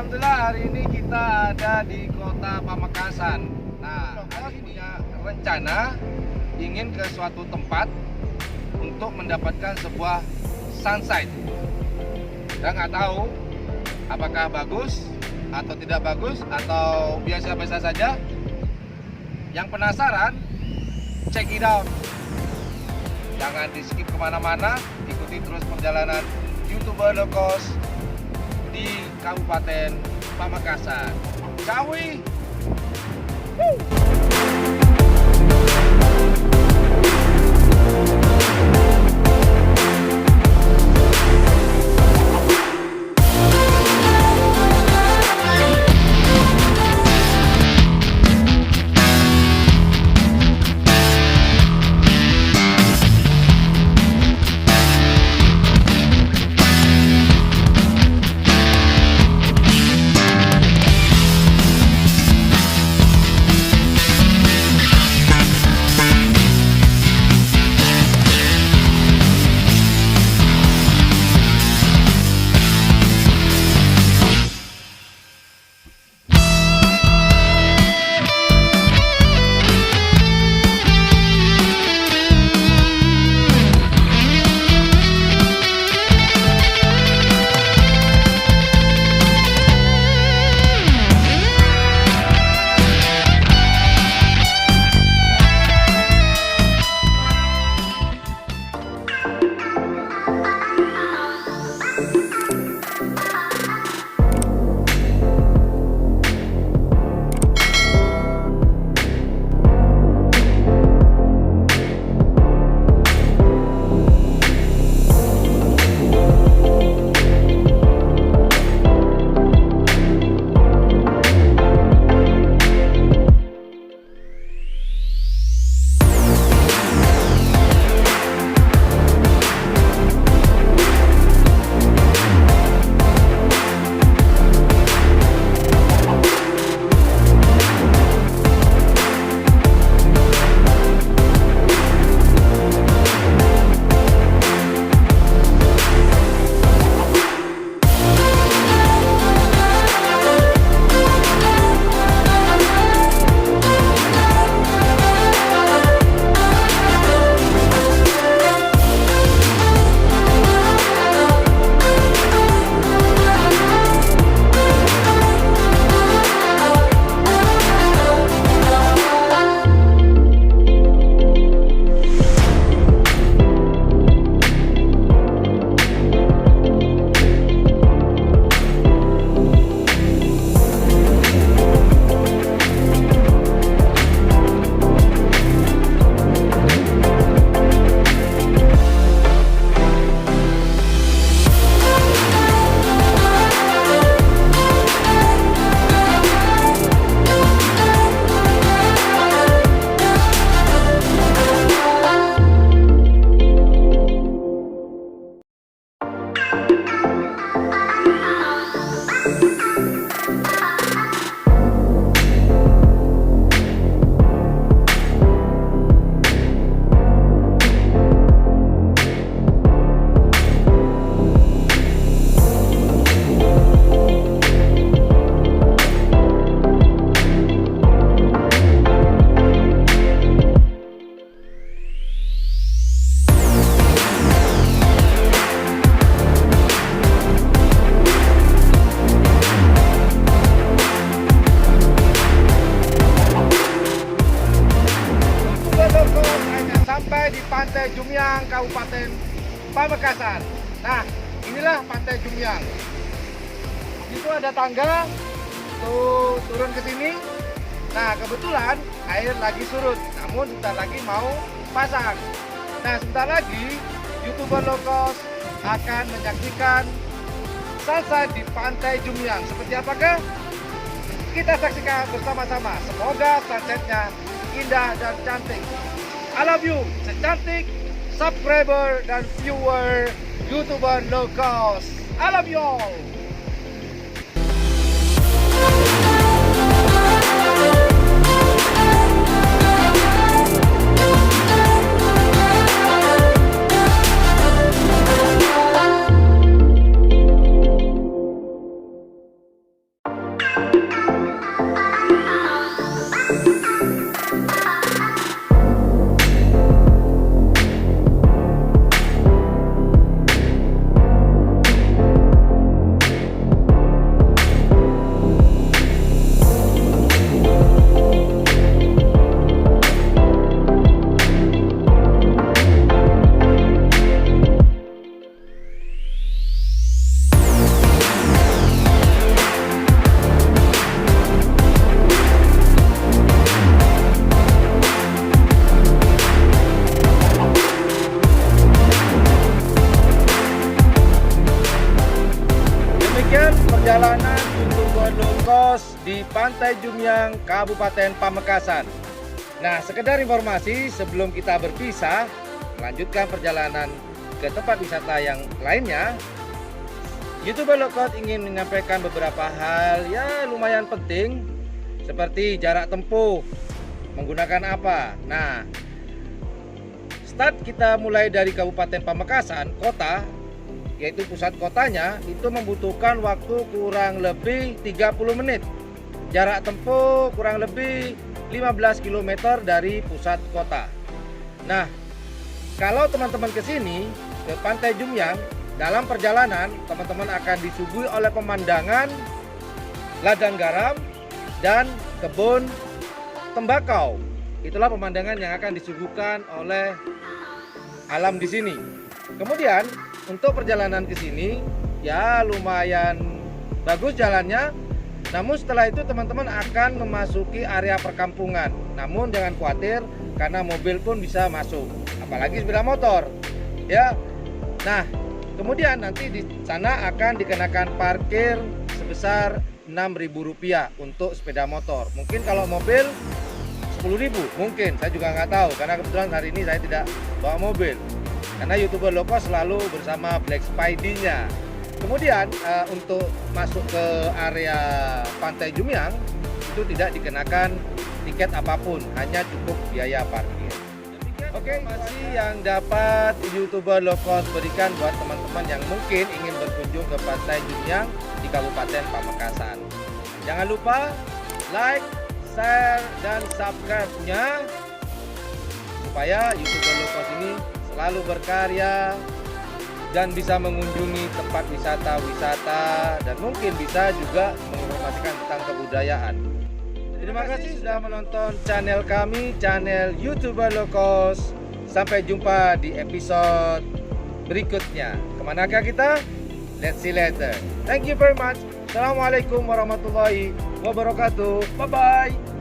Alhamdulillah hari ini kita ada di kota Pamekasan. Nah, hari ini punya rencana ingin ke suatu tempat untuk mendapatkan sebuah sunset. Kita nggak tahu apakah bagus atau tidak bagus atau biasa-biasa saja. Yang penasaran, check it out. Jangan di skip kemana-mana, ikuti terus perjalanan YouTuber low cost di Kabupaten Pamekasan. Shall we? Woo! Sampai di Pantai Jumyang, Kabupaten Pamekasan. Nah, inilah Pantai Jumyang. Itu ada tangga, tuh turun ke sini. Nah, kebetulan air lagi surut, namun sebentar lagi mau pasang. Nah, sebentar lagi YouTuber low cost akan menyaksikan sunset di Pantai Jumyang. Seperti apakah? Kita saksikan bersama-sama. Semoga sunsetnya indah dan cantik. I love you, secantik subscriber dan viewer YouTuber low cost. I love you all. cost di Pantai Jumyang, Kabupaten Pamekasan. Nah, sekedar informasi sebelum kita berpisah, melanjutkan perjalanan ke tempat wisata yang lainnya, YouTuber Low Cost ingin menyampaikan beberapa hal ya lumayan penting, seperti jarak tempuh, menggunakan apa. Nah, start kita mulai dari Kabupaten Pamekasan, kota, yaitu pusat kotanya, itu membutuhkan waktu kurang lebih 30 menit. Jarak tempuh kurang lebih 15 km dari pusat kota. Nah, kalau teman-teman ke sini, ke Pantai Jumyang, dalam perjalanan teman-teman akan disuguhi oleh pemandangan ladang garam dan kebun tembakau. Itulah pemandangan yang akan disuguhkan oleh alam di sini. Kemudian untuk perjalanan ke sini ya lumayan bagus jalannya. Namun setelah itu teman-teman akan memasuki area perkampungan. Namun jangan khawatir karena mobil pun bisa masuk, apalagi sepeda motor. Ya. Nah, kemudian nanti di sana akan dikenakan parkir sebesar Rp6.000 untuk sepeda motor. Mungkin kalau mobil Rp10.000, mungkin saya juga nggak tahu karena kebetulan hari ini saya tidak bawa mobil. Karena YouTuber Low Cost selalu bersama Black Spidey-nya. Kemudian untuk masuk ke area Pantai Jumyang itu tidak dikenakan tiket apapun, hanya cukup biaya parkir. Oke, informasi yang dapat YouTuber Low Cost berikan buat teman-teman yang mungkin ingin berkunjung ke Pantai Jumyang di Kabupaten Pamekasan. Jangan lupa like, share, dan subscribe-nya supaya YouTuber Low Cost ini selalu berkarya dan bisa mengunjungi tempat wisata-wisata dan mungkin bisa juga menginformasikan tentang kebudayaan. Terima kasih sudah menonton channel kami, channel YouTuber Low Cost. Sampai jumpa di episode berikutnya. Kemanakah kita? Let's see later. Thank you very much. Assalamualaikum warahmatullahi wabarakatuh. Bye-bye.